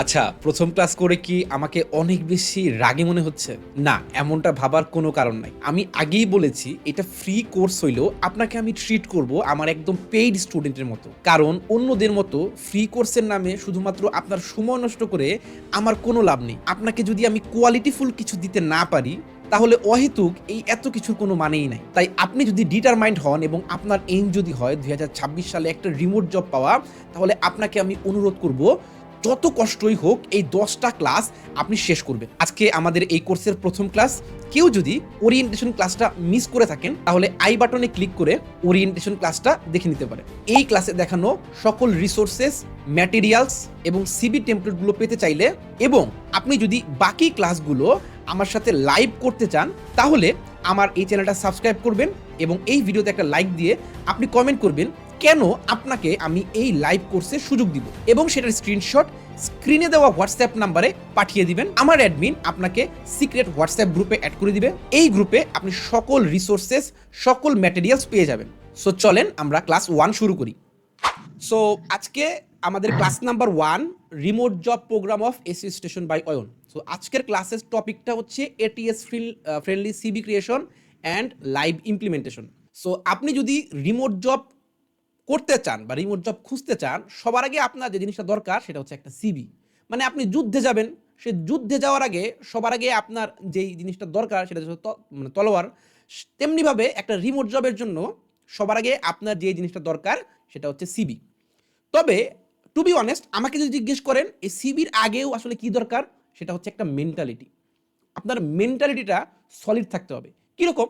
আচ্ছা, ১ম ক্লাস করে কি আমাকে অনেক বেশি রাগী মনে হচ্ছে? না, এমনটা ভাবার কোনো কারণ নাই। আমি আগেই বলেছি এটা ফ্রি কোর্স হইলেও আপনাকে আমি ট্রিট করব আমার একদম পেইড স্টুডেন্টের মতো। কারণ অন্যদের মতো ফ্রি কোর্সের নামে শুধুমাত্র আপনার সময় নষ্ট করে আমার কোনো লাভ নেই। আপনাকে যদি আমি কোয়ালিটিফুল কিছু দিতে না পারি, তাহলে অহেতুক এই এত কিছুর কোনো মানেই নাই। তাই আপনি যদি ডিটারমাইন্ড হন এবং আপনার এইম যদি হয় ২০২৬ সালে একটা রিমোট জব পাওয়া, তাহলে আপনাকে আমি অনুরোধ করব যত কষ্টই হোক এই ১০টা ক্লাস আপনি শেষ করবেন। আজকে আমাদের এই কোর্সের ১ম ক্লাস। কেউ যদি ওরিয়েন্টেশন ক্লাসটা মিস করে থাকেন তাহলে আই বাটনে ক্লিক করে ওরিয়েন্টেশন ক্লাসটা দেখে নিতে পারেন। এই ক্লাসে দেখানো সকল রিসোর্সেস, ম্যাটেরিয়ালস এবং সিভি টেমপ্লেটগুলো পেতে চাইলে এবং আপনি যদি বাকি ক্লাসগুলো আমার সাথে লাইভ করতে চান তাহলে আমার এই চ্যানেলটা সাবস্ক্রাইব করবেন এবং এই ভিডিওতে একটা লাইক দিয়ে আপনি কমেন্ট করবেন কেন আপনাকে আমি এই লাইভ কোর্সে সুযোগ দিব এবং সেটার স্ক্রিনশট স্ক্রিনে দেওয়া হোয়াটসঅ্যাপ নাম্বারে পাঠিয়ে দিবেন। আমার অ্যাডমিন আপনাকে সিক্রেট হোয়াটসঅ্যাপ গ্রুপে অ্যাড করে দিবে। এই গ্রুপে আপনি সকল রিসোর্সেস, সকল ম্যাটেরিয়ালস পেয়ে যাবেন। সো চলেন আমরা ক্লাস 1 শুরু করি। সো আজকে আমাদের class number 1, remote job program of AC station by Ayon. So আজকের ক্লাসের টপিকটা হচ্ছে ATS friendly CV creation and live implementation. So আপনি যদি রিমোট জব করতে চান বা রিমোট জব খুঁজতে চান, সবার আগে আপনার যে জিনিসটা দরকার সেটা হচ্ছে একটা সিবি। মানে আপনি যুদ্ধে যাবেন, সে যুদ্ধে যাওয়ার আগে সবার আগে আপনার যেই জিনিসটা দরকার সেটা হচ্ছে মানে তলোয়ার। তেমনিভাবে একটা রিমোট জবের জন্য সবার আগে আপনার যে জিনিসটা দরকার সেটা হচ্ছে সিবি। তবে টু বি অনেস্ট, আমাকে যদি জিজ্ঞেস করেন এই সিবির আগেও আসলে কি দরকার, সেটা হচ্ছে একটা মেন্টালিটি। আপনার মেন্টালিটিটা সলিড থাকতে হবে। কীরকম?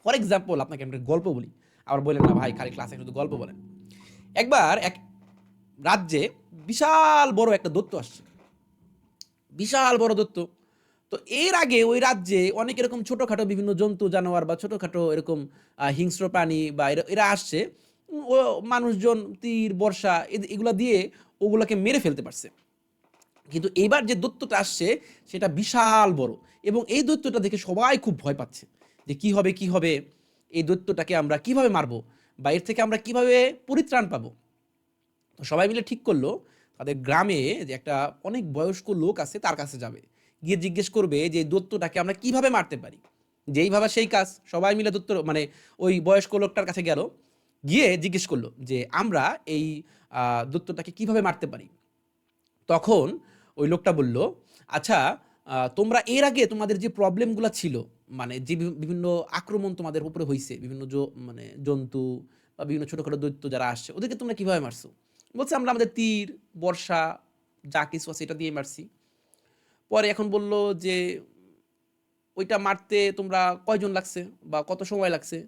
ফর এক্সাম্পল আপনাকে একটা গল্প বলি। আবার বললেন না ভাই খালি ক্লাসে শুধু গল্প বলেন। একবার এক রাজ্যে বিশাল বড় একটা দৈত্য আসছে, বিশাল বড় দৈত্য। তো এর আগে ওই রাজ্যে অনেক এরকম ছোটোখাটো বিভিন্ন জন্তু জানোয়ার বা ছোটোখাটো এরকম হিংস্র প্রাণী বা এরা আসছে। ও মানুষজন তীর বর্ষা এগুলা দিয়ে ওগুলোকে মেরে ফেলতে পারছে। কিন্তু এইবার যে দৈত্যটা আসছে সেটা বিশাল বড় এবং এই দৈত্যটা দেখে সবাই খুব ভয় পাচ্ছে যে কি হবে কি হবে, এই দৈত্যটাকে আমরা কিভাবে মারবো বা এর থেকে আমরা কিভাবে পরিত্রাণ পাবো। তো সবাই মিলে ঠিক করলো তাদের গ্রামে যে একটা অনেক বয়স্ক লোক আছে তার কাছে যাবে, গিয়ে জিজ্ঞেস করবে যে এই দৈত্যটাকে আমরা কিভাবে মারতে পারি। যেই ভাবা সেই কাজ, সবাই মিলে দৈত্য মানে ওই বয়স্ক লোকটার কাছে গেল, গিয়ে জিজ্ঞেস করলো যে আমরা এই দৈত্যটাকে কিভাবে মারতে পারি। তখন ওই লোকটা বলল, আচ্ছা তোমরা এর আগে তোমাদের যে প্রবলেমগুলো ছিল, মানে যে বিভিন্ন আক্রমণ তোমাদের উপরে হয়েছে, বিভিন্ন মানে জন্তু বা বিভিন্ন ছোটোখাটো দৈত্য যারা আসছে ওদেরকে তোমরা কীভাবে মারছো? বলছে আমরা আমাদের তীর বর্ষা যা কিছু আছে এটা দিয়ে মারছি। পরে এখন বলল যে ওইটা মারতে তোমরা কয়জন লাগছে বা কত সময় লাগছে?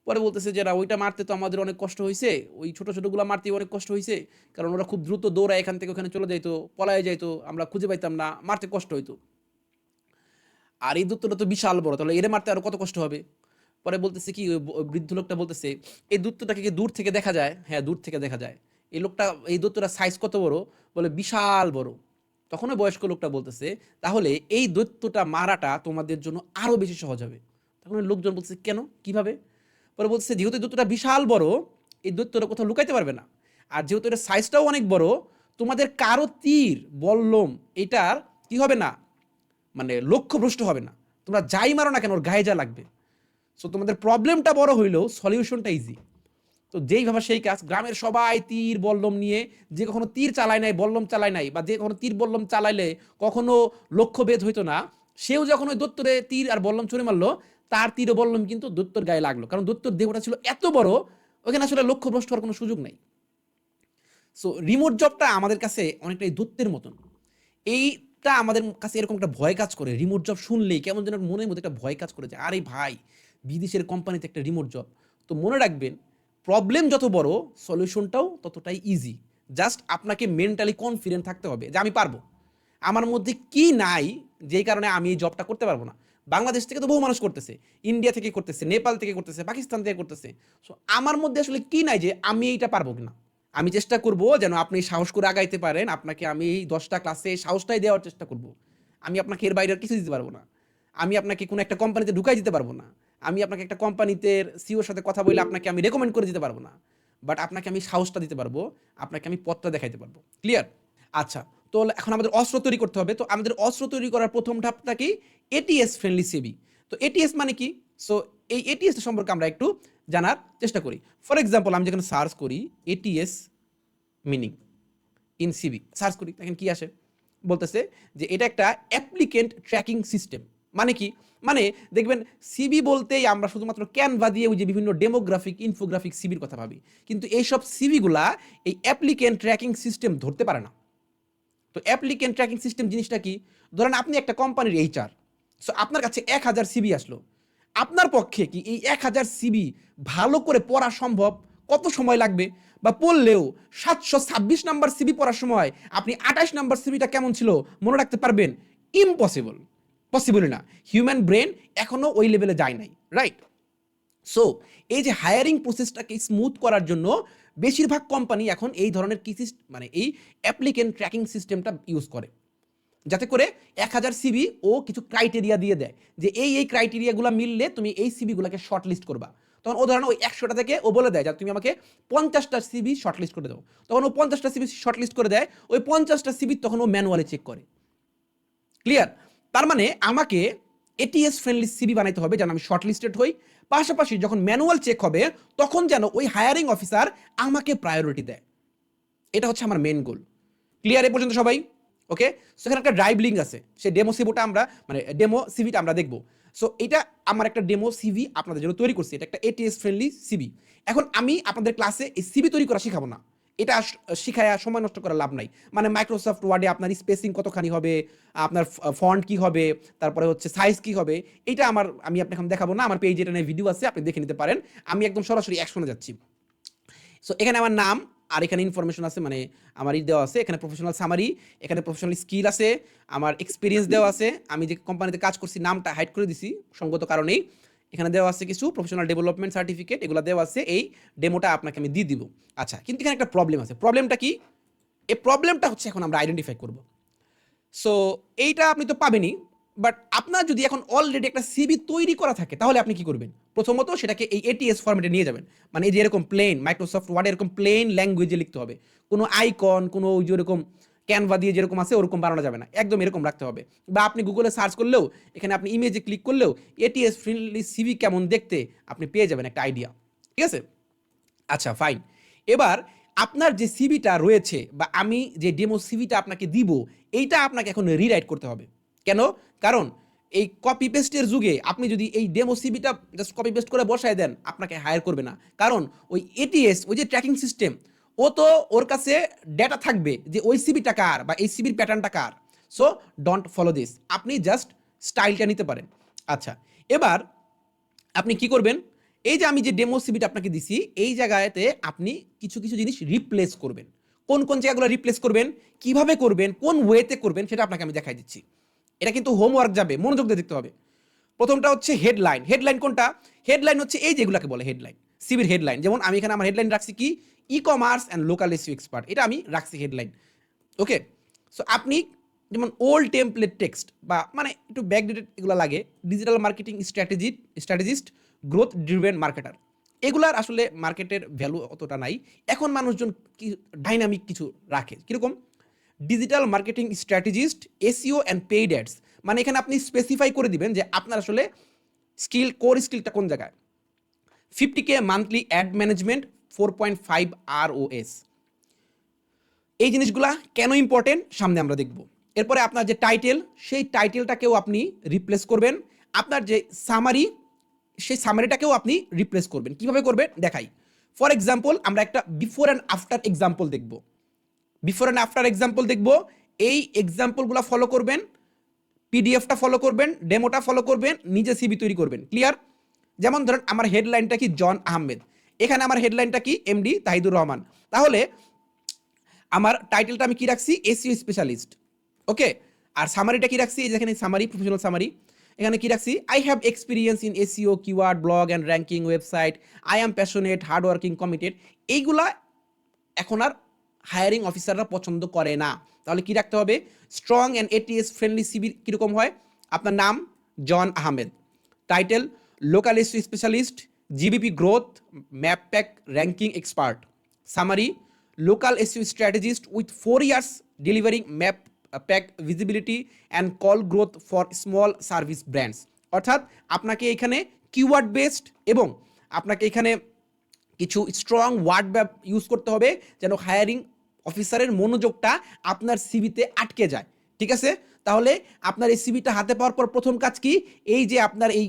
পরে বলতেছে যে না ওইটা মারতে তো আমাদের অনেক কষ্ট হয়েছে, ওই ছোটো ছোটোগুলো মারতে অনেক কষ্ট হয়েছে, কারণ ওরা খুব দ্রুত দৌড়ায় এখান থেকে ওখানে চলে যাইতো, পলায় যাইতো, আমরা খুঁজে পাইতাম না, মারতে কষ্ট হইতো। আর এই দূরত্বটা তো বিশাল বড়, তাহলে এরে মারতে আরও কত কষ্ট হবে। পরে বলতেছে কি ওই বৃদ্ধ লোকটা বলতেছে এই দূরত্বটাকে কি দূর থেকে দেখা যায়? হ্যাঁ দূর থেকে দেখা যায়। এই লোকটা এই দূরত্বটার সাইজ কত বড়? বলে বিশাল বড়। তখন ওই বয়স্ক লোকটা বলতেছে তাহলে এই দৈত্যটা মারাটা তোমাদের জন্য আরও বেশি সহজ হবে। তখন ওই লোকজন বলছে কেন, কিভাবে? পরে বলছে যেহেতু এই দৈত্যটা বিশাল বড়, এই দৈত্যটা কোথাও লুকাইতে পারবে না, আর যেহেতু এটার সাইজটাও অনেক বড়, তোমাদের কারো তীর বল্লম এটার কি হবে না, মানে লক্ষ্যভ্রষ্ট হবে না। তোমরা যাই মারো না কেন ওর গায়ে যা লাগবে। সো তোমাদের প্রবলেমটা বড় হইলেও সলিউশনটা ইজি। তো যেই ভাবে সেই কাজ, গ্রামের সবাই তীর বল্লম নিয়ে, যে কখনো তীর চালায় নাই বল্লম চালায় নাই বা যে কখনো তীর বল্লম চালাইলে কখনো লক্ষ্যভেদ হইতো না, সেও যখন ওই দৈত্যরে তীর আর বল্লম ছুঁড়ে মারলো, তার তীর ও বল্লম কিন্তু দৈত্যর গায়ে লাগলো, কারণ দৈত্যর দেহটা ছিল এত বড়, ওখানে আসলে লক্ষ্যভ্রষ্ট হওয়ার কোনো সুযোগ নাই। সো রিমোট জবটা আমাদের কাছে অনেকটাই দৈত্যের মতন। এইটা আমাদের কাছে এরকম একটা ভয় কাজ করে, রিমোট জব শুনলেই কেমন যেন মনের মধ্যে একটা ভয় কাজ করে যে আরে ভাই বিদেশের কোম্পানিতে একটা রিমোট জব। তো মনে রাখবেন প্রবলেম যত বড় সলিউশনটাও ততটাই ইজি। জাস্ট আপনাকে মেন্টালি কনফিডেন্ট থাকতে হবে যে আমি পারবো। আমার মধ্যে কি নাই যেই কারণে আমি এই জবটা করতে পারবো না? বাংলাদেশ থেকে তো বহু মানুষ করতেছে, ইন্ডিয়া থেকে করতেছে, নেপাল থেকে করতেছে, পাকিস্তান থেকে করতেছে। সো আমার মধ্যে আসলে কি নাই যে আমি এইটা পারবো কিনা? আমি চেষ্টা করব যেন আপনি সাহস করে আগাইতে পারেন। আপনাকে আমি এই 10টা ক্লাসে সাহসটাই দেওয়ার চেষ্টা করব। আমি আপনাকে এর বাইরে আর কিছু দিতে পারবো না। আমি আপনাকে কোনো একটা কোম্পানিতে ঢুকাই দিতে পারবো না। আমি আপনাকে একটা কোম্পানিতে সিওর সাথে কথা বলে আপনাকে আমি রেকমেন্ড করে দিতে পারবো না। বাট আপনাকে আমি সাহসটা দিতে পারবো। আপনাকে আমি পথটা দেখাইতে পারবো। ক্লিয়ার? আচ্ছা, তো এখন আমাদের অস্ত্র তৈরি করতে হবে। তো আমাদের অস্ত্র তৈরি করার প্রথম ধাপটা কি? ATS friendly CV. তো এটিএস মানে কি? সো এই এটিএস সম্পর্কে আমরা একটু জানার চেষ্টা করি। ফর এক্সাম্পল আমি যেখানে সার্চ করি ATS meaning in CV search করি, দেখেন কি আসে? বলতেছে যে এটা একটা অ্যাপ্লিকেন্ট ট্র্যাকিং সিস্টেম। মানে কি? মানে দেখবেন সিবি বলতেই আমরা শুধুমাত্র ক্যানভা দিয়ে ওই যে বিভিন্ন ডেমোগ্রাফিক ইনফোগ্রাফিক সিবির কথা ভাবি, কিন্তু এইসব সিবিগুলা এই অ্যাপ্লিকেন্ট ট্র্যাকিং সিস্টেম ধরতে পারে না। তো অ্যাপ্লিকেন্ট ট্র্যাকিং সিস্টেম জিনিসটা কি? ধরেন আপনি একটা কোম্পানির এইচআর, সো আপনার কাছে 1000 সিবি আসলো। আপনার পক্ষে কি এই 1000 সিবি ভালো করে পড়া সম্ভব? কত সময় লাগবে? বা পড়লেও 726 নাম্বার সিবি পড়ার সময় আপনি 28 নাম্বার সিবিটা কেমন ছিল মনে রাখতে পারবেন? ইম্পসিবল, পসিবল না। হিউম্যান ব্রেন এখনো ওই লেভেলে যায় নাই, রাইট? সো এই যে হায়ারিং প্রসেসটাকে স্মুথ করার জন্য বেশিরভাগ কোম্পানি এখন এই ধরনের কি মানে এই অ্যাপ্লিকেন্ট ট্র্যাকিং সিস্টেমটা ইউজ করে, যাতে করে 1000 সিবি ও কিছু ক্রাইটেরিয়া দিয়ে দেয় যে এই ক্রাইটেরিয়াগুলো মিললে তুমি এই সিবিগুলোকে শর্ট লিস্ট করবা। তখন ও ধরেন ওই 100টা থেকে ও বলে দেয় যে তুমি আমাকে 50টা সিবি শর্ট লিস্ট করে দাও। তখন ও 50টা সিবি শর্ট লিস্ট করে দেয়। ওই 50টা সিবি তখন ও ম্যানুয়ালি চেক করে। ক্লিয়ার? তার মানে আমাকে এটিএস ফ্রেন্ডলি সিবি বানাইতে হবে যেন আমি শর্ট লিস্টেড হই, পাশাপাশি যখন ম্যানুয়াল চেক হবে তখন যেন ওই হায়ারিং অফিসার আমাকে প্রায়োরিটি দেয়। এটা হচ্ছে আমার মেন গোল। ক্লিয়ার এ পর্যন্ত সবাই? ওকে, সো এখানে একটা ড্রাইভ লিঙ্ক আছে, সেই ডেমো সিভিটা আমরা মানে ডেমো সিভিটা আমরা দেখবো। সো এটা আমার একটা ডেমো সিভি আপনাদের জন্য তৈরি করছি, এটা একটা এটিএস ফ্রেন্ডলি সিভি। এখন আমি আপনাদের ক্লাসে এই সিভি তৈরি করা শেখাবো না, এটা শিখায় সময় নষ্ট করার লাভ নাই। মানে মাইক্রোসফট ওয়ার্ডে আপনার স্পেসিং কতখানি হবে, আপনার ফন্ট কি হবে, তারপরে হচ্ছে সাইজ কি হবে, এটা আমি আপনাকে এখন দেখাবো না। আমার পেজে এটা নিয়ে ভিডিও আছে, আপনি দেখে নিতে পারেন। আমি একদম সরাসরি অ্যাকশনে যাচ্ছি। সো এখানে আমার নাম আর এখানে ইনফরমেশন আছে, মানে আমার দেওয়া আছে এখানে প্রফেশনাল সামারি, এখানে প্রফেশনাল স্কিল আছে, আমার এক্সপিরিয়েন্স দেওয়া আছে, আমি যে কোম্পানিতে কাজ করছি নামটা হাইড করে দিছি সঙ্গত কারণেই। এখানে দেওয়া আছে কিছু প্রফেশনাল ডেভেলপমেন্ট সার্টিফিকেট, এগুলো দেওয়া আছে। এই ডেমোটা আপনাকে আমি দিয়ে দিব। আচ্ছা, কিন্তু এখানে একটা প্রবলেম আছে। প্রবলেমটা কি? এই প্রবলেমটা হচ্ছে এখন আমরা আইডেন্টিফাই করব। সো এইটা আপনি তো পাবেনই, বাট আপনার যদি এখন অলরেডি একটা সিবি তৈরি করা থাকে তাহলে আপনি কি করবেন? প্রথমত সেটাকে এই এটিএস ফরম্যাটে নিয়ে যাবেন। মানে এই যে এরকম প্লেন মাইক্রোসফট ওয়ার্ডে এরকম প্লেন ল্যাঙ্গুয়েজে লিখতে হবে, কোনো আইকন কোনো ওই যেরকম ক্যানভা দিয়ে যেরকম আছে ওরকম বানানো যাবে না, একদম এরকম রাখতে হবে। বা আপনি গুগলে সার্চ করলেও এখানে আপনি ইমেজে ক্লিক করলেও এটিএস ফ্রেন্ডলি সিবি কেমন দেখতে আপনি পেয়ে যাবেন একটা আইডিয়া। ঠিক আছে? আচ্ছা ফাইন। এবার আপনার যে সিভিটা রয়েছে বা আমি যে ডেমো সিভিটা আপনাকে দিব, এইটা আপনাকে এখন রিরাইট করতে হবে। কেন? কারণ এই কপি পেস্টের যুগে আপনি যদি এই ডেমো সিভিটা জাস্ট কপি পেস্ট করে বসায় দেন, আপনাকে হায়ার করবে না। কারণ ওই এটিএস ওই যে ট্র্যাকিং সিস্টেম, ও তো ওর কাছে ডেটা থাকবে যে ওই সিবিটা কার বা এই সিবির প্যাটার্নটা কার। সো ডোন্ট ফলো দিস, আপনি জাস্ট স্টাইলটা নিতে পারেন। আচ্ছা, এবার আপনি কি করবেন? এই যে আমি যে ডেমো সিবিটা আপনাকে দিছি, এই জায়গাতে আপনি কিছু কিছু জিনিস রিপ্লেস করবেন। কোন কোন জায়গাগুলো রিপ্লেস করবেন, কিভাবে করবেন, কোন ওয়েতে করবেন সেটা আপনাকে আমি দেখাই দিচ্ছি। এটা কিন্তু হোমওয়ার্ক যাবে, মনোযোগ দিয়ে দেখতে হবে। প্রথমটা হচ্ছে হেডলাইন। হেডলাইন কোনটা? হেডলাইন হচ্ছে এই যেগুলোকে বলে হেডলাইন, সিবির হেডলাইন। যেমন আমি এখানে আমার হেডলাইন রাখছি কি, e commerce and local SEO expert, এটা আমি রাখছি হেডলাইন। ওকে, সো আপনি যেমন ওল্ড টেমপ্লেট টেক্সট বা মানে একটু ব্যাকডেটেড এগুলো লাগে, digital marketing strategist, growth driven marketer, এগুলার আসলে মার্কেটের ভ্যালু অতটা নাই। এখন মানুষজন কি ডাইনামিক কিছু রাখে, কীরকম? Digital marketing strategist, SEO and paid ads. মানে এখানে আপনি স্পেসিফাই করে দিবেন যে আপনার আসলে কোর স্কিলটা কোন জায়গায়। 50K monthly add management, 4.5 ROS। এই জিনিসগুলা কেন ইম্পর্টেন্ট সামনে আমরা দেখব। এরপরে আপনার যে টাইটেল, সেই টাইটেলটাকেও আপনি রিপ্লেস করবেন। আপনার যে সামারি, সেই সামারিটাকেও আপনি রিপ্লেস করবেন। কিভাবে করবেন দেখাই। ফর এক্সাম্পল আমরা একটা বিফোর অ্যান্ড আফটার এক্সাম্পল দেখব। বিফোর অ্যান্ড আফটার এক্সাম্পল দেখব, এই এক্সাম্পলগুলো ফলো করবেন, পিডিএফটা ফলো করবেন, ডেমোটা ফলো করবেন, নিজে সিবি তৈরি করবেন। ক্লিয়ার? যেমন ধরেন আমার হেডলাইনটা কি, জন আহমেদ। এখানে আমার হেডলাইনটা কি, এমডি তাহিদুর রহমান। তাহলে আমার টাইটেলটা আমি কি রাখছি, এসইও স্পেশালিস্ট। ওকে, আর সামারিটা কি রাখছি, এই যেখানে সামারি, প্রফেশনাল সামারি। এখানে কি রাখছি, I have experience in SEO, keyword, blog and ranking, website, I am passionate, hard working, committed. এইগুলা এখন আর হায়ারিং অফিসাররা পছন্দ করে না। তাহলে কি রাখতে হবে, স্ট্রং অ্যান্ড এটিএস ফ্রেন্ডলি সিবির কীরকম হয়, আপনার নাম John Ahmed, title local SEO specialist, GBP growth, map pack ranking expert, summary local SEO strategist with 4 years delivering map pack visibility and call growth for small service brands. অর্থাৎ আপনাকে এখানে keyword based এবং আপনাকে এখানে কিছু স্ট্রং ওয়ার্ড ইউজ করতে হবে যেন হায়ারিং অফিসারের মনোযোগটা আপনার সিভিতে আটকে যায়। ঠিক আছে, তাহলে আপনার এই সিভিটা হাতে পাওয়ার পর প্রথম কাজ কি, এই যে আপনার এই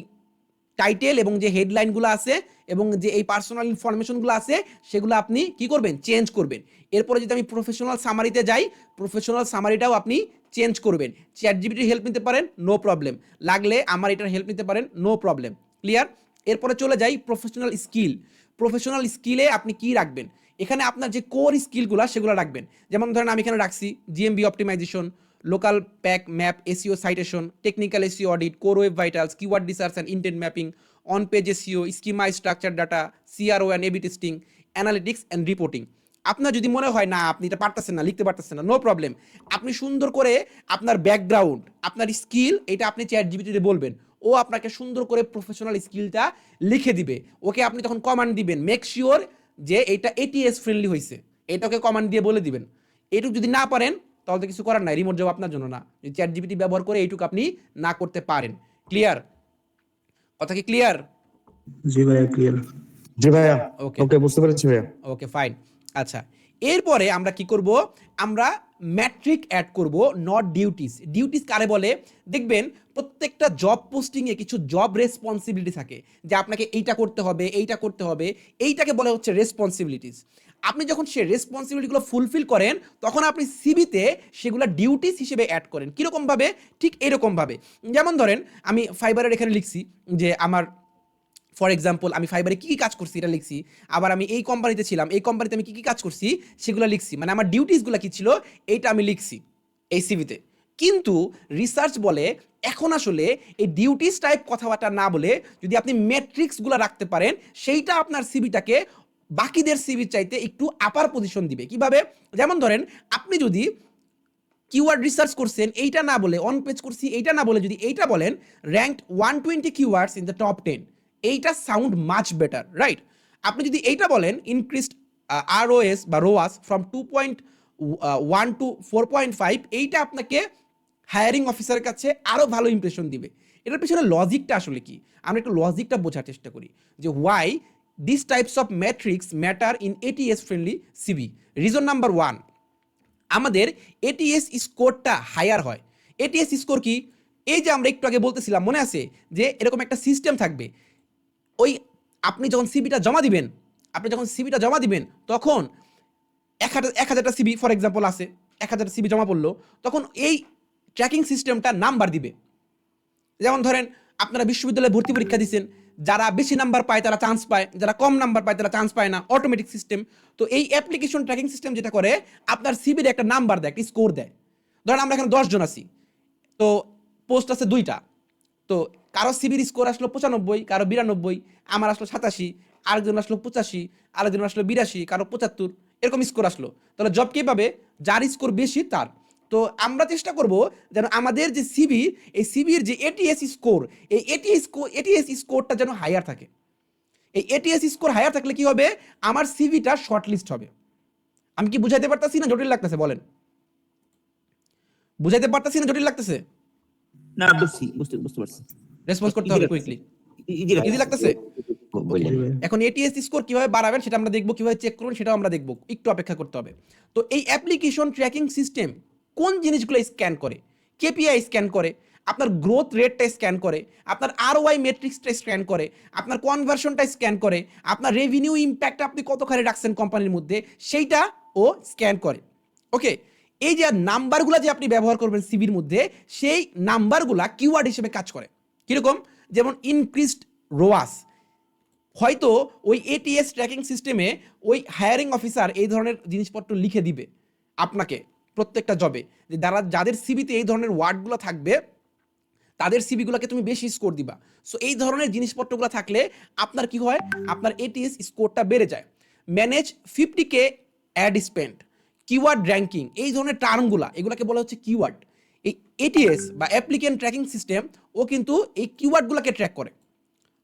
টাইটেল এবং যে হেডলাইনগুলো আছে এবং যে এই পার্সোনাল ইনফরমেশনগুলো আছে সেগুলো আপনি কি করবেন, চেঞ্জ করবেন। এরপরে যদি আমি প্রফেশনাল সামারিতে যাই, প্রফেশনাল সামারিটাও আপনি চেঞ্জ করবেন। চ্যাট জিপিটির হেল্প নিতে পারেন, নো প্রবলেম, লাগলে আমার এটার হেল্প নিতে পারেন, নো প্রবলেম। ক্লিয়ার? এরপরে চলে যাই প্রফেশনাল স্কিল। প্রফেশনাল স্কিলে আপনি কি রাখবেন, এখানে আপনার যে কোর স্কিলগুলো সেগুলো রাখবেন। যেমন ধরেন আমি এখানে রাখছি GMB optimisation, local pack map, SEO citation, technical SEO audit, core web vitals, keyword research and intent mapping, on page SEO, schema structure data, CRO and A B testing, analytics and reporting. আপনার যদি মনে হয় না আপনি এটা পারতেছেন না, লিখতে পারতেছেন না, নো প্রবলেম, আপনি সুন্দর করে আপনার ব্যাকগ্রাউন্ড, আপনার স্কিল, এটা আপনি চ্যাট জিপিটিতে বলবেন, ও আপনাকে সুন্দর করে প্রফেশনাল স্কিলটা লিখে দিবে। ওকে আপনি তখন কমান্ড দিবেন, মেক শিওর যে এটা এটিএস ফ্রেন্ডলি হয়েছে, এটাকে কমান্ড দিয়ে বলে দিবেন। এটুকু যদি না পারেন তাহলে তো কিছু করার নাই, রিমোট জব আপনার জন্য না। যদি চ্যাট জিপিটি ব্যবহার করে এইটুকু আপনি না করতে পারেন। ক্লিয়ার? কথা কি ক্লিয়ার? জি ভাইয়া ক্লিয়ার। জি ভাইয়া, ওকে ওকে বুঝতে পেরেছি ভাইয়া। Okay fine. আচ্ছা, এরপরে আমরা কি করব, আমরা ম্যাট্রিক অ্যাড করব, নট ডিউটিস। ডিউটিস কারে বলে, দেখবেন প্রত্যেকটা জব পোস্টিংয়ে কিছু জব রেসপন্সিবিলিটি থাকে যে আপনাকে এইটা করতে হবে, এইটা করতে হবে, এইটাকে বলা হচ্ছে রেসপন্সিবিলিটিস। আপনি যখন সে রেসপন্সিবিলিটিগুলো ফুলফিল করেন তখন আপনি সিভিতে সেগুলো ডিউটিস হিসেবে অ্যাড করেন। কীরকমভাবে? ঠিক এরকমভাবে। যেমন ধরেন আমি ফাইবারের এখানে লিখছি যে আমার ফর এক্সাম্পল আমি ফাইবারে কী কী কাজ করছি এটা লিখছি, আবার আমি এই কোম্পানিতে ছিলাম, এই কোম্পানিতে আমি কী কী কাজ করছি সেগুলো লিখছি, মানে আমার ডিউটিসগুলো কী ছিল এইটা আমি লিখছি এই সিভিতে। কিন্তু রিসার্চ বলে এখন আসলে এই ডিউটিস টাইপ কথাবার্তা না বলে যদি আপনি ম্যাট্রিক্সগুলো রাখতে পারেন সেইটা আপনার সিভিটাকে বাকিদের সিভির চাইতে একটু আপার পজিশন দিবে। কিভাবে? যেমন ধরেন আপনি যদি কিওয়ার্ড রিসার্চ করছেন এইটা না বলে, অন পেজ করছি এইটা না বলে যদি এইটা বলেন ranked 120 keywords in the top 10, এইটা সাউন্ড মাচ বেটার, রাইট? আপনি যদি এইটা বলেন ইনক্রিজড আরওএস বা রোয়াস ফ্রম 2.1 টু 4.5, এইটা আপনাকে হায়ারিং অফিসারের কাছে আরও ভালো ইমপ্রেশন দিবে। এটার পিছনে লজিকটা আসলে কি, আমরা একটু লজিকটা বোঝার চেষ্টা করি যে why this types of matrix matter in ATS friendly CV. Reason number 1, আমাদের এটিএস স্কোরটা হায়ার হয়। এটিএস স্কোর কি? এই যে আমরা একটু আগে বলতেছিলাম, মনে আছে যে এরকম একটা সিস্টেম থাকবে, ওই আপনি যখন সিবিটা জমা দিবেন, তখন 1000টা সিবি ফর এক্সাম্পল আছে, 1000টা সিবি জমা পড়লো, তখন এই ট্র্যাকিং সিস্টেমটা নাম্বার দিবে। যেমন ধরেন আপনারা বিশ্ববিদ্যালয়ে ভর্তি পরীক্ষা দিচ্ছেন, যারা বেশি নাম্বার পায় তারা চান্স পায়, যারা কম নাম্বার পায় তারা চান্স পায় না, অটোমেটিক সিস্টেম। তো এই অ্যাপ্লিকেশন ট্র্যাকিং সিস্টেম যেটা করে আপনার সিবির একটা নাম্বার দেয়, একটা স্কোর দেয়। ধরেন আমরা এখানে 10 জন আছি, তো পোস্ট আছে 2টা, তো কারো সিবির স্কোর আসলো 95, কারো 92, আমার আসলো 87, আরেকজন আসলো 85, আরেকজন আসলো 82, কারো 75, এরকম স্কোর আসলো। তাহলে জব কে পাবে? যার স্কোর বেশি তার। তো আমরা চেষ্টা করব যেন আমাদের যে সিবি, এই সিবির যে এটিএস স্কোর, এই এটিএস স্কোরটা যেন হায়ার থাকে। এই এটিএস স্কোর হায়ার থাকলে কি হবে, আমার সিভিটা শর্টলিস্ট হবে। আমি কি বুঝাইতে পারতাছি না জটিল লাগতেছে? বলেন, বুঝাইতে পারতাছি না জটিল লাগতেছে? না বুঝতে পারছি। রেসপন্স করতে হবে কুইকলি, ইজি লাগতেছে? এখন এটিএস স্কোর কিভাবে বাড়াবেন সেটা আমরা দেখবো, কিভাবে চেক করবেন সেটাও আমরা দেখবো, একটু অপেক্ষা করতে হবে। তো এই অ্যাপ্লিকেশন ট্র্যাকিং সিস্টেম কোন জিনিসগুলো স্ক্যান করে? কেপিআই স্ক্যান করে, আপনার গ্রোথ রেটটা স্ক্যান করে, আপনার আরওআই মেট্রিক্সটা স্ক্যান করে, আপনার কনভার্সনটা স্ক্যান করে, আপনার রেভিনিউ ইম্প্যাক্ট আপনি কতখানি রাখছেন কোম্পানির মধ্যে সেইটা ও স্ক্যান করে। ওকে, এই যে নাম্বারগুলো যে আপনি ব্যবহার করবেন সিভির মধ্যে, সেই নাম্বারগুলা কিওয়ার্ড হিসেবে কাজ করে। কীরকম? যেমন ইনক্রিজড রোয়াস, হয়তো ওই এটিএস ট্র্যাকিং সিস্টেমে ওই হায়ারিং অফিসার এই ধরনের জিনিসপত্র লিখে দিবে আপনাকে প্রত্যেকটা জবে, যে যাদের সিবিতে এই ধরনের ওয়ার্ডগুলো থাকবে তাদের সিবিগুলোকে তুমি বেশি স্কোর দিবা। সো এই ধরনের জিনিসপত্রগুলো থাকলে আপনার কি হয়, আপনার এটিএস স্কোরটা বেড়ে যায়। Manage 50K ad spend, keyword ranking, এই ধরনের টার্মগুলা এগুলোকে বলা হচ্ছে কিওয়ার্ড। এই এটিএস বা অ্যাপ্লিকেন্ট ট্র্যাকিং সিস্টেম ও কিন্তু এই কিওয়ার্ডগুলোকে ট্র্যাক করে,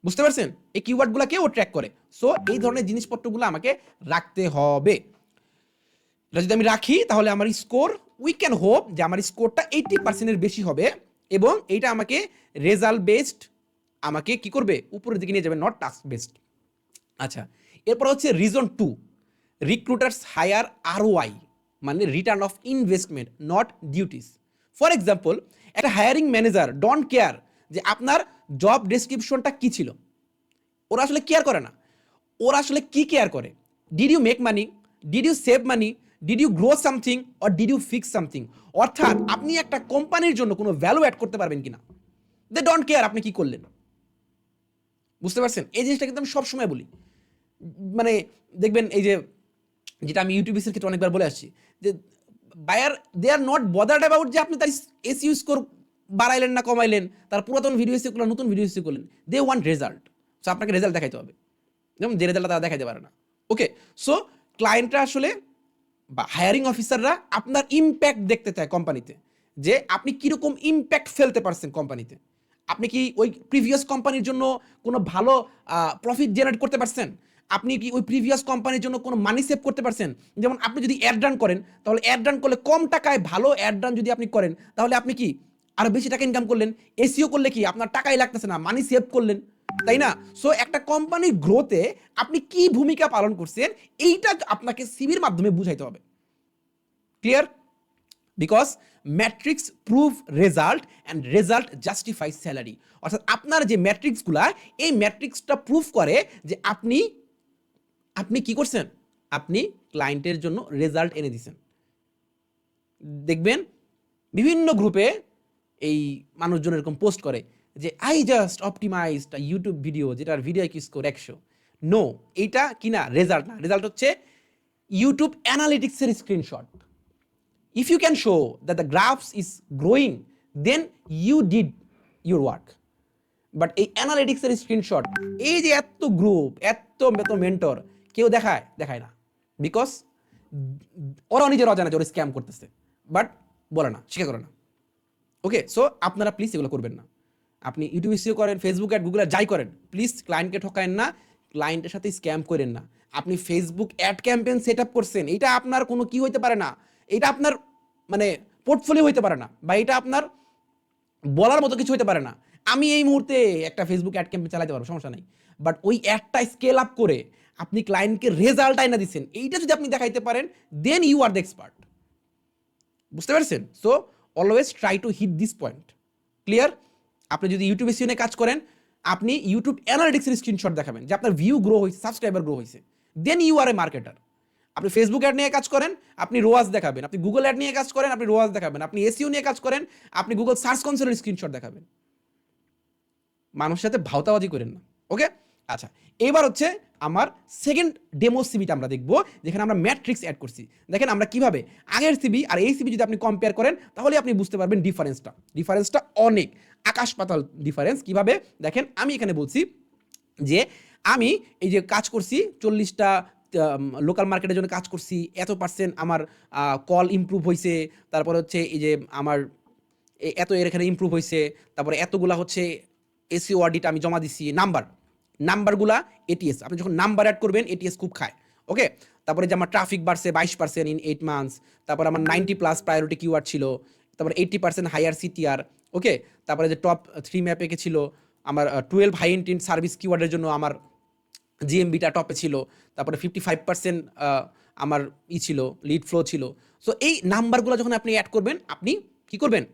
বুঝতে পারছেন? এই কিওয়ার্ডগুলোকে ও ট্র্যাক করে। সো এই ধরনের জিনিসপত্রগুলো আমাকে রাখতে হবে। এটা যদি আমি রাখি তাহলে আমার স্কোর উই ক্যান হোপ যে আমার স্কোরটা 80%-এর বেশি হবে এবং এইটা আমাকে রেজাল্ট বেসড আমাকে কি করবে উপরের দিকে নিয়ে যাবে, নট টাস্ক বেসড। আচ্ছা, এরপর হচ্ছে রিজন 2, রিক্রুটার্স হায়ার ROI মানে return of investment, not duties. For example, একটা হায়ারিং ম্যানেজার ডোন্ট কেয়ার যে আপনার জব ডেসক্রিপশনটা কি ছিল, ওরা আসলে কেয়ার করে না। ওরা আসলে কি কেয়ার করে? Did you make money, did you save money, did you grow something or did you fix something, অর্থাৎ আপনি একটা কোম্পানির জন্য কোনো ভ্যালু অ্যাড করতে পারবেন কিনা। দে ডোন্ট কেয়ার আপনি কি করলেন। বুঝতে পারছেন? এই জিনিসটা কিন্তু আমি সবসময় বলি, মানে দেখবেন এই যে যেটা আমি ইউটিউবের ক্ষেত্রে অনেকবার বলে আসছি যে buyer they are not bothered about যে আপনি তার এসইউ স্কোর বাড়াইলেন না কমাইলেন, তার পুরাতন ভিডিও এসে করলেন, নতুন ভিডিও এসে করলেন, দে ওয়ান্ট রেজাল্ট। সো আপনাকে রেজাল্ট দেখাইতে হবে, যেমন যে রেজাল্টটা তারা দেখাইতে পারে না। ওকে, সো ক্লায়েন্টরা আসলে বা হায়ারিং অফিসাররা আপনার ইম্প্যাক্ট দেখতে চায় কোম্পানিতে, যে আপনি কীরকম ইম্প্যাক্ট ফেলতে পারছেন কোম্পানিতে। আপনি কি ওই প্রিভিয়াস কোম্পানির জন্য কোনো ভালো প্রফিট জেনারেট করতে পারছেন? আপনি কি ওই প্রিভিয়াস কোম্পানির জন্য কোনো মানি সেভ করতে পারছেন? যেমন আপনি যদি অ্যাড রান করেন, তাহলে অ্যাড রান করলে কম টাকায় ভালো অ্যাড রান যদি আপনি করেন, তাহলে আপনি কি আরও বেশি টাকা ইনকাম করলেন। এসিও করলে কি আপনার টাকাই লাগতেছে না, মানি সেভ করলেন, তাই না? সো একটা কোম্পানির গ্রোথে আপনি কি ভূমিকা পালন করছেন, এইটা আপনাকে সিভির মাধ্যমে বুঝাইতে হবে। Clear? Because matrix prove result and result justify salary. অর্থাৎ আপনার যে ম্যাট্রিক্সগুলা, এই ম্যাট্রিক্সটা প্রুভ করে যে আপনি কি করছেন, আপনি ক্লায়েন্টের জন্য রেজাল্ট এনে দিছেন। দেখবেন বিভিন্ন গ্রুপে এই মানুষজন এরকম পোস্ট করে যে I just optimised YouTube video যেটার ভিডিও কি স্কোর 100। নো, এইটা কি না, রেজাল্ট না। রেজাল্ট হচ্ছে ইউটিউব অ্যানালিটিক্সের screenshot. If you can show that the graphs is growing, then you did your work. But এই অ্যানালিটিক্সের স্ক্রিনশট, এই যে এত গ্রুপ, এত মেন্টর, কেউ দেখায় না, বিকজ ওরা নিজের অজানা যে ওরা স্ক্যাম করতেছে, বাট বলে না, স্বীকার করে না। ওকে, সো আপনারা প্লিজ এগুলো করবেন না। আপনি ইউটিউব এসইও করেন, ফেসবুক অ্যাড, গুগল যাই করেন, প্লিজ ক্লায়েন্টকে ঠকায়েন না, ক্লায়েন্টের সাথে স্ক্যাম করেন না। আপনি Facebook ad campaign set up করছেন, এটা আপনার কোনো কি হইতে পারে না, এটা আপনার মানে পোর্টফোলিও হইতে পারে না, বা এটা আপনার বলার মতো কিছু হইতে পারে না। আমি এই মুহূর্তে একটা ফেসবুক অ্যাড ক্যাম্পেইন চালাতে পারবো, সমস্যা নাই, বাট ওই অ্যাডটা স্কেল আপ করে আপনি ক্লায়েন্টকে রেজাল্ট আইনা দিচ্ছেন, এইটা যদি আপনি দেখাইতে পারেন, then you are the expert. বুঝতে পারছেন? So always try to hit this point. Clear? আপনি যদি ইউটিউব এসইও নিয়ে কাজ করেন, আপনি ইউটিউব অ্যানালিটিক্সের স্ক্রিনশট দেখাবেন যে আপনার ভিউ গ্রো হয়েছে, সাবস্ক্রাইবার গ্রো হয়েছে, then you are a marketer. আপনি ফেসবুক অ্যাড নিয়ে কাজ করেন, আপনি রোয়াজ দেখাবেন। আপনি গুগল অ্যাড নিয়ে কাজ করেন, আপনি রোয়াজ দেখাবেন। আপনি এসইও নিয়ে কাজ করেন, আপনি গুগল সার্চ কনসোলের স্ক্রিনশট দেখাবেন। মানুষের সাথে ভাওতাবাজি করেন না। ওকে, আচ্ছা, এবার হচ্ছে আমার সেকেন্ড ডেমো সিবিটা আমরা দেখবো, যেখানে আমরা ম্যাট্রিক্স অ্যাড করছি। দেখেন আমরা কিভাবে আগের সিবি আর এই সিবি যদি আপনি কম্পেয়ার করেন, তাহলে আপনি বুঝতে পারবেন ডিফারেন্সটা অনেক আকাশ পাতাল ডিফারেন্স। কিভাবে দেখেন, আমি এখানে বলছি যে আমি এই যে কাজ করছি 40টা লোকাল মার্কেটের জন্য কাজ করছি, এত পার্সেন্ট আমার কল ইমপ্রুভ হয়েছে, তারপরে হচ্ছে এই যে আমার এত এর এখানে ইমপ্রুভ হয়েছে, তারপরে এতগুলা হচ্ছে এসইও অডিট আমি জমা দিচ্ছি। নাম্বারগুলা এটিএস, আপনি যখন নাম্বার অ্যাড করবেন এটিএস খুব খায়। ওকে, তারপরে যে আমার ট্রাফিক বাড়ছে 22% ইন 8 মান্থস, তারপরে আমার 90+ প্রায়োরিটি কিওয়ার্ড ছিল, তারপরে 80% হায়ার সিটিআর। ওকে, তারপরে যে টপ 3 ম্যাপে ছিল আমার 12 হাই ইন্টেন্ট সার্ভিস কিওয়ার্ডের জন্য আমার জিএমবিটা টপে ছিল, তারপরে 55% আমার ছিল লিড ফ্লো ছিল। সো এই নাম্বারগুলো যখন আপনি অ্যাড করবেন, আপনি কি করবেন,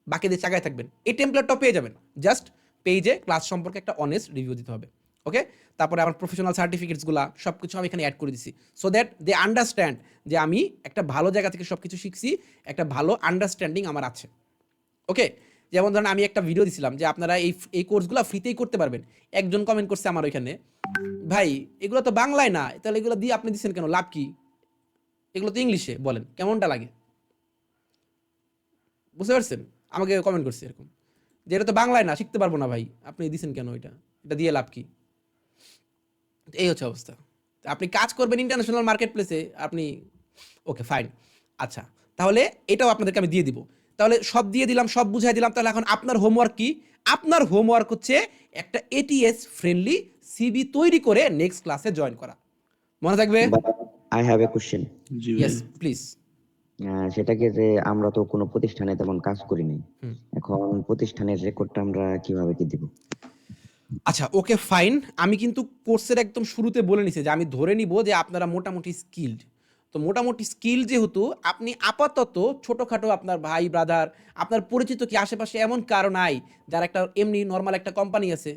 বাকিদের চাগায় থাকবেন, এই টেমপ্লেটটা পেয়ে যাবেন। জাস্ট পেজে ক্লাস সম্পর্কে একটা অনেস্ট রিভিউ দিতে হবে। ওকে, তারপরে আমার প্রফেশনাল সার্টিফিকেটসগুলো সব কিছু আমি এখানে অ্যাড করে দিছি, সো দ্যাট দে আন্ডারস্ট্যান্ড যে আমি একটা ভালো জায়গা থেকে সব কিছু শিখছি, একটা ভালো আন্ডারস্ট্যান্ডিং আমার আছে। ওকে, যেমন ধরেন আমি একটা ভিডিও দিছিলাম যে আপনারা এই কোর্সগুলো ফ্রিতেই করতে পারবেন। একজন কমেন্ট করছে আমার ওইখানে, ভাই এগুলো তো বাংলায় না, তাহলে এগুলো দিয়ে আপনি দিচ্ছেন কেন, লাভ কি? এগুলো তো ইংলিশে, বলেন কেমনটা লাগে? বুঝতে পারছেন? আমাকে কমেন্ট করছে এরকম যে এটা তো বাংলায় না, শিখতে পারবো না ভাই, আপনি দিচ্ছেন কেন, এটা দিয়ে লাভ কি? এই হচ্ছে অবস্থা। আপনি কাজ করবেন ইন্টারন্যাশনাল মার্কেট প্লেসে, আপনি ওকে ফাইন। আচ্ছা, তাহলে এটাও আপনাদেরকে আমি দিয়ে দিব। তাহলে সব দিয়ে দিলাম, সব বুঝাই দিলাম। তাহলে এখন আপনার হোমওয়ার্ক কি? আপনার হোমওয়ার্ক হচ্ছে একটা এটিএস ফ্রেন্ডলি সিবি তৈরি করে নেক্সট ক্লাসে জয়েন করা। মনে থাকবে? But I have a question. জি ভাই। Yes please. সেটাকে যে আমরা তো কোনো প্রতিষ্ঠানে তেমন কাজ করি নাই, হুম। এখন প্রতিষ্ঠানের রেকর্ডটা আমরা কিভাবে কি দিব? আচ্ছা, ওকে ফাইন। আমি কিন্তু কোর্সের একদম শুরুতে বলে নিছি যে আমি ধরে নিব যে আপনারা মোটামুটি স্কিলড। তো মোটামুটি স্কিল যেহেতু, আপনি আপাতত ছোটোখাটো আপনার ভাই ব্রাদার, আপনার পরিচিত কি আশেপাশে এমন কারো নাই যার একটা এমনি নর্মাল একটা কোম্পানি আছে,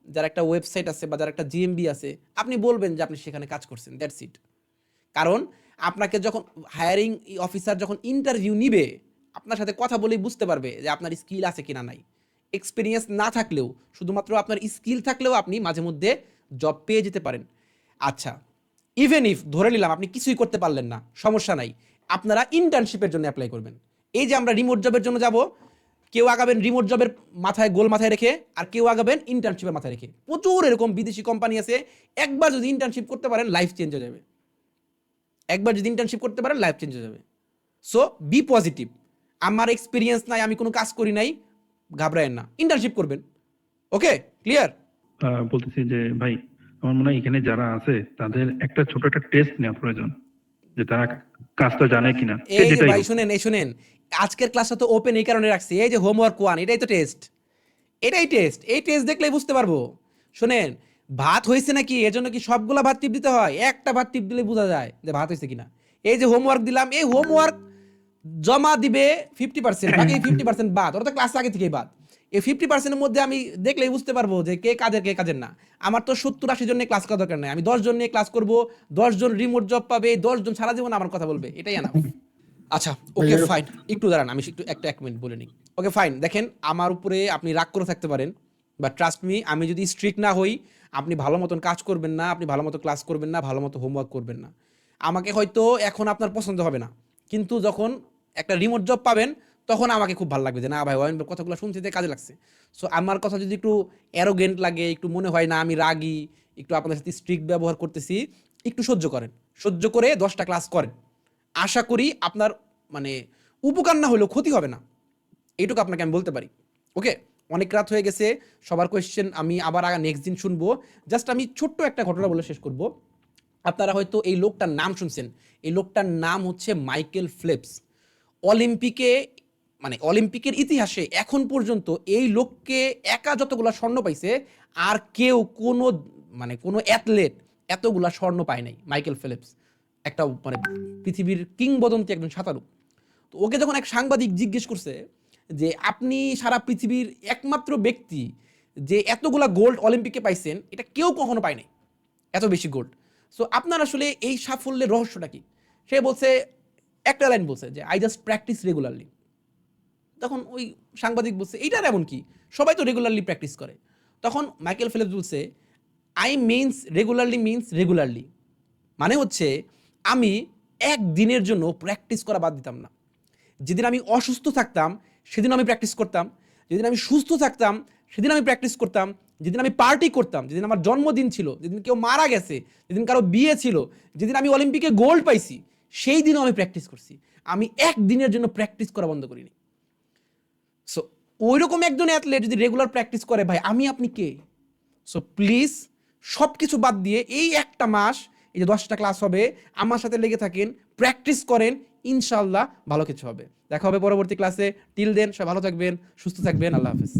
যার একটা ওয়েবসাইট আছে বা যার একটা জিএমবি আছে, আপনি বলবেন যে আপনি সেখানে কাজ করছেন, দ্যাটস ইট। কারণ আপনাকে যখন হায়ারিং অফিসার যখন ইন্টারভিউ নিবে, আপনার সাথে কথা বলেই বুঝতে পারবে যে আপনার স্কিল আছে কিনা নাই। এক্সপিরিয়েন্স না থাকলেও, শুধুমাত্র আপনার স্কিল থাকলেও আপনি মাঝে মধ্যে জব পেয়ে যেতে পারেন। আচ্ছা, ইভেন ইফ ধরে নিলাম আপনি কিছুই করতে পারলেন না, সমস্যা নাই, আপনারা ইন্টার্নশিপের জন্য অ্যাপ্লাই করবেন। এই যে আমরা রিমোট জবের জন্য যাব, কেউ আগাবেন রিমোট জবের মাথায় গোল মাথায় রেখে, আর কেউ আগাবেন ইন্টার্নশিপের মাথায় রেখে। প্রচুর এরকম বিদেশি কোম্পানি আছে, একবার যদি ইন্টার্নশিপ করতে পারেন লাইফ চেঞ্জ হয়ে যাবে। একবার যদি ইন্টার্নশিপ করতে পারেন লাইফ চেঞ্জ হয়ে যাবে। So be positive. আমার এক্সপিরিয়েন্স নাই, আমি কোনো কাজ করি নাই, ঘাবড়ায়েন না, ইন্টার্নশিপ করবেন। ওকে, ক্লিয়ার? বলতেছি যে ভাই, আমার মনে হয় এখানে যারা আছে তাদের একটা ছোট একটা টেস্ট নেওয়া প্রয়োজন, যে তারা কাজটা জানে কিনা, সে এই যে যেটাই ভাই হোক। শুনেন, শুনেন, আজকের ক্লাসটা তো ওপেন এই কারণে রাখছি, এই যে হোমওয়ার্ক ওয়ান, এটাই তো টেস্ট, এটাই টেস্ট। এই টেস্ট দেখলেই বুঝতে পারবো। শোনেন, ভাত হয়েছে নাকি এজন্য কি সবগুলা ভাত টিপ দিতে হয়? একটা ভাত টিপ দিলে বোঝা যায় যে ভাত হয়েছে কিনা। এই যে হোমওয়ার্ক দিলাম, এই হোমওয়ার্ক জমা দিবে 50%, বাকি 50% বাদ, ওরা তো ক্লাস আগে থেকেই বাদ। এই 50%-এর মধ্যে আমি দেখলেই বুঝতে পারবো যে কে কাজের কে কাজের না। আমার তো 70-80 জন নিয়ে ক্লাস করার দরকার নাই, আমি 10 জন নিয়ে ক্লাস করবো, 10 জন রিমোট জব পাবে, 10 জন সারা জীবন আমার কথা বলবে, এটাই না। আচ্ছা, ওকে ফাইন, একটু দাঁড়ান, আমি একটু এক মিনিট বলে নিই। ওকে ফাইন, দেখেন আমার উপরে আপনি রাগ করে থাকতে পারেন, বাট ট্রাস্ট মি, আমি যদি স্ট্রিক্ট না হই, আপনি ভালো মতন কাজ করবেন না, আপনি ভালো মতো ক্লাস করবেন না, ভালো মতো হোমওয়ার্ক করবেন না। আমাকে হয়তো এখন আপনার পছন্দ হবে না, কিন্তু যখন একটা রিমোট জব পাবেন, তখন আমাকে খুব ভালো লাগবে যে না ভাই, ওই কথাগুলো শুনতে যে কাজে লাগছে। সো আমার কথা যদি একটু অ্যারোগেন্ট লাগে, একটু মনে হয় না আমি রাগী, একটু আপনাদের সাথে স্ট্রিক্ট ব্যবহার করতেছি, একটু সহ্য করেন, সহ্য করে 10টা ক্লাস করেন। আশা করি আপনার মানে উপকার না হলেও ক্ষতি হবে না, এইটুকু আপনাকে আমি বলতে পারি। ওকে, অনেক রাত হয়ে গেছে, সবার কোয়েশ্চেন আমি আবার নেক্সট দিন শুনবো। জাস্ট আমি ছোট্ট একটা ঘটনা বলে শেষ করব। আপনারা হয়তো এই লোকটার নাম শুনছেন, এই লোকটার নাম হচ্ছে মাইকেল ফেলপস। অলিম্পিকে, মানে অলিম্পিকের ইতিহাসে এখন পর্যন্ত এই লোককে একা যতগুলা স্বর্ণ পাইছে, আর কেউ কোনো মানে কোনো অ্যাথলেট এতগুলা স্বর্ণ পায় নাই। মাইকেল ফেলপস একটা মানে পৃথিবীর কিংবদন্তি একজন সাঁতারু। তো ওকে যখন এক সাংবাদিক জিজ্ঞেস করছে যে আপনি সারা পৃথিবীর একমাত্র ব্যক্তি যে এতগুলা গোল্ড অলিম্পিকে পাইছেন, এটা কেউ কখনো পায় নাই, এত বেশি গোল্ড। সো আপনার আসলে এই সাফল্যের রহস্যটা কি? সে বলছে, একটা লাইন বলছে যে আই জাস্ট প্র্যাকটিস রেগুলারলি। তখন ওই সাংবাদিক বলছে এইটার এমন কি, সবাই তো রেগুলারলি প্র্যাকটিস করে। তখন মাইকেল ফেলপস বলছে, I means regularly means regularly, মানে হচ্ছে আমি একদিনের জন্য প্র্যাকটিস করা বাদ দিতাম না। যেদিন আমি অসুস্থ থাকতাম সেদিন আমি প্র্যাকটিস করতাম, যেদিন আমি সুস্থ থাকতাম সেদিন আমি প্র্যাকটিস করতাম, যেদিন আমি পার্টি করতাম, যেদিন আমার জন্মদিন ছিল, যেদিন কেউ মারা গেছে, যেদিন কারো বিয়ে ছিল, যেদিন আমি অলিম্পিকে গোল্ড পাইছি, সেই দিনও আমি প্র্যাকটিস করছি। আমি একদিনের জন্য প্র্যাকটিস করা বন্ধ করিনি। সো ওই রকম একজন অ্যাথলেট যদি রেগুলার প্র্যাকটিস করে, ভাই আমি আপনি কে? সো প্লিজ সব কিছু বাদ দিয়ে এই একটা মাস, এই যে 10টা ক্লাস হবে, আমার সাথে লেগে থাকেন, প্র্যাকটিস করেন, ইনশাল্লাহ ভালো কিছু হবে। দেখা হবে পরবর্তী ক্লাসে। টিল দেন সবাই ভালো থাকবেন, সুস্থ থাকবেন, আল্লাহ হাফেজ।